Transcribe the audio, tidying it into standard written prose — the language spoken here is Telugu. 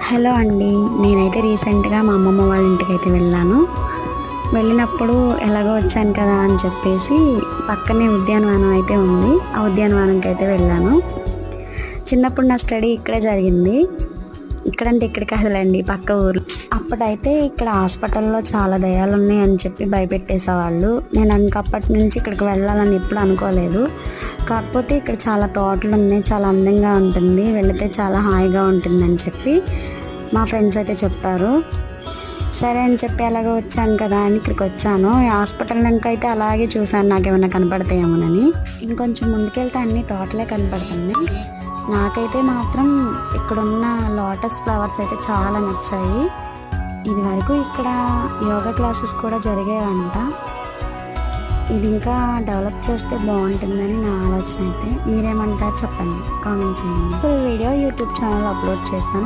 హలో అండి. నేనైతే రీసెంట్గా మా అమ్మమ్మ వాళ్ళ ఇంటికైతే వెళ్ళినప్పుడు ఎలాగో వచ్చాను కదా అని చెప్పేసి పక్కనే ఉద్యానవనం అయితే ఉంది. ఆ ఉద్యానవనంకి అయితే వెళ్ళాను. చిన్నప్పుడు నా స్టడీ ఇక్కడే జరిగింది. ఇక్కడంటే ఇక్కడ కాదులేండి, పక్క ఊరు. అప్పుడైతే ఇక్కడ హాస్పిటల్లో చాలా దయ్యాలు ఉన్నాయి అని చెప్పి భయపెట్టేసేవాళ్ళు. నేను ఇంకప్పటి నుంచి ఇక్కడికి వెళ్ళాలని ఎప్పుడు అనుకోలేదు. కాకపోతే ఇక్కడ చాలా తోటలు ఉన్నాయి, చాలా అందంగా ఉంటుంది, వెళితే చాలా హాయిగా ఉంటుందని చెప్పి మా ఫ్రెండ్స్ అయితే చెప్పారు. సరే అని చెప్పి అలాగే వచ్చాను కదా అని ఇక్కడికి వచ్చాను. ఈ హాస్పిటల్ అయితే అలాగే చూశాను, నాకేమైనా కనపడతాయేమోనని. ఇంకొంచెం ముందుకెళ్తే అన్ని తోటలే కనపడుతుంది. నాకైతే మాత్రం ఇక్కడున్న లోటస్ ఫ్లవర్స్ అయితే చాలా నచ్చాయి. ఇది వరకు ఇక్కడ యోగా క్లాసెస్ కూడా జరిగాయంట. ఇది ఇంకా డెవలప్ చేస్తే బాగుంటుందని నా ఆలోచన. అయితే మీరేమంటారు చెప్పండి, కామెంట్ చేయండి. Full video YouTube channel upload చేస్తాను.